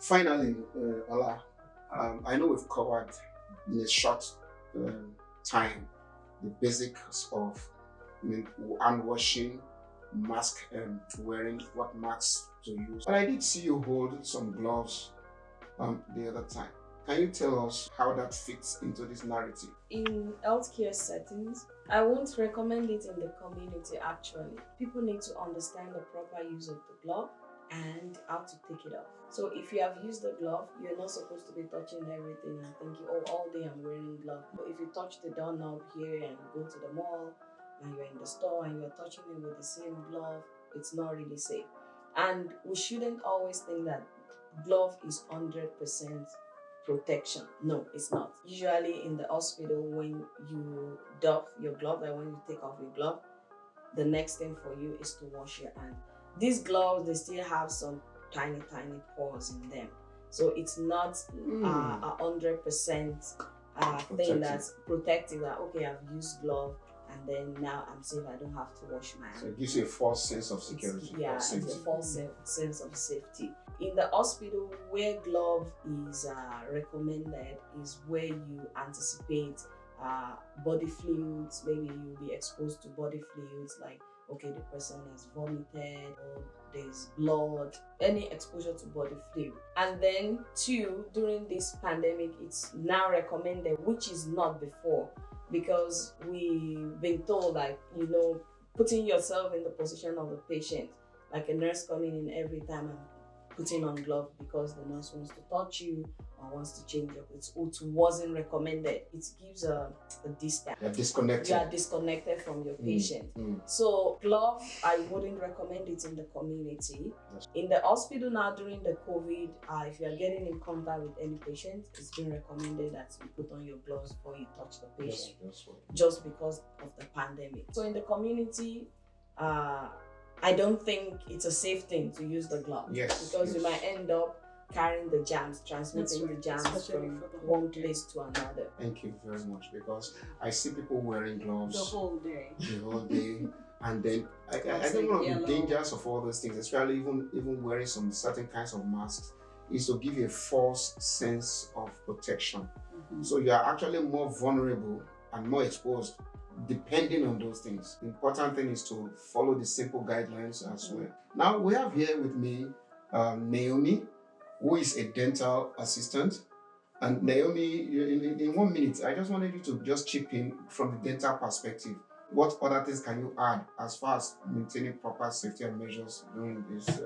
Finally, Ola, I know we've covered in a short time the basics of hand washing, mask wearing, what masks to use. But I did see you hold some gloves the other time. Can you tell us how that fits into this narrative? In healthcare settings, I won't recommend it in the community actually. People need to understand the proper use of the glove and how to take it off. So if you have used the glove, you're not supposed to be touching everything and thinking, oh, all day I'm wearing glove. But if you touch the doorknob here and you go to the mall and you're in the store and you're touching it with the same glove, it's not really safe. And we shouldn't always think that glove is 100% protection. No, it's not. Usually in the hospital, when you doff your glove, and when you take off your glove, the next thing for you is to wash your hand. These gloves, they still have some tiny pores in them. So it's not 100% thing that's protective, that okay, I've used glove and then now I'm safe, I don't have to wash my hands. So it gives you a false sense of security. It's a false sense of safety. In the hospital, where glove is recommended is where you anticipate body fluids. Maybe you'll be exposed to body fluids like, okay, the person has vomited or there's blood, any exposure to body fluid. And then two, during this pandemic, it's now recommended, which is not before, because we've been told, like, putting yourself in the position of the patient, like a nurse coming in every time and putting on glove because the nurse wants to touch you or wants to change your clothes. It wasn't recommended. It gives a distance. You're disconnected. You are disconnected from your patient. So glove, I wouldn't recommend it in the community. Yes. In the hospital now during the COVID, if you are getting in contact with any patient, it's been recommended that you put on your gloves before you touch the patient, just because of the pandemic. So in the community, I don't think it's a safe thing to use the glove, because you might end up carrying the germs, transmitting the germs from one place to another. Thank you very much, because I see people wearing gloves the whole day. And then I think one of the dangers of all those things, especially even wearing some certain kinds of masks, is to give you a false sense of protection. So you are actually more vulnerable and more exposed depending on those things. The important thing is to follow the simple guidelines as well. Now we have here with me Naomi, who is a dental assistant. And Naomi, in 1 minute, I just wanted you to just chip in from the dental perspective. What other things can you add as far as maintaining proper safety and measures during this?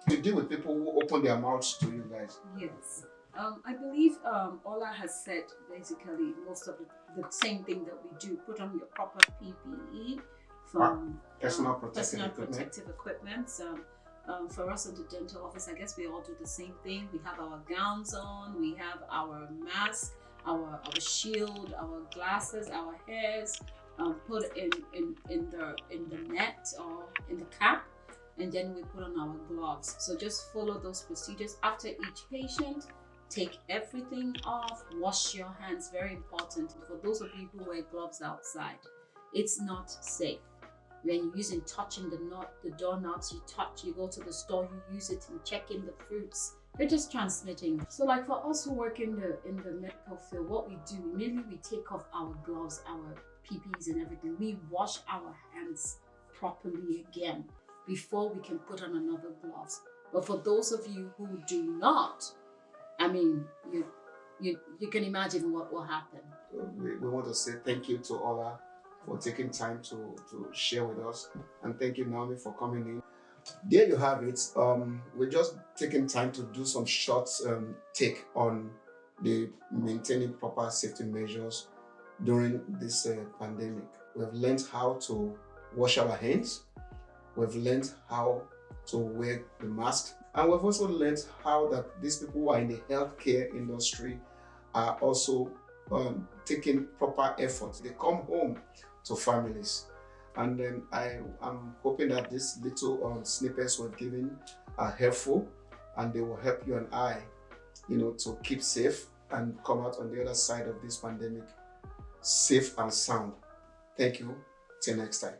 You deal with people who open their mouths to you guys. Yes. I believe Ola has said basically most of the same thing that we do. Put on your proper PPE from personal protective equipment. For us in the dental office, I guess we all do the same thing. We have our gowns on, we have our mask, our shield, our glasses, our hairs put in the net or in the cap, and then we put on our gloves. So just follow those procedures. After each patient, take everything off, wash your hands, very important. For those of you who wear gloves outside, it's not safe. When you're touching the doorknobs, you go to the store, you use it and check in the fruits. You're just transmitting. So like for us who work in the medical field, what we do, immediately we take off our gloves, our PPEs and everything. We wash our hands properly again before we can put on another gloves. But for those of you who do not, I mean, you can imagine what will happen. We want to say thank you to Ola for taking time to share with us, and thank you, Naomi, for coming in. There you have it. We're just taking time to do some short take on the maintaining proper safety measures during this pandemic. We've learned how to wash our hands. We've learned how to wear the mask. And we've also learned how that these people who are in the healthcare industry are also taking proper efforts. They come home to families. And then I'm hoping that these little snippets we've given are helpful, and they will help you and I, to keep safe and come out on the other side of this pandemic safe and sound. Thank you. Till next time.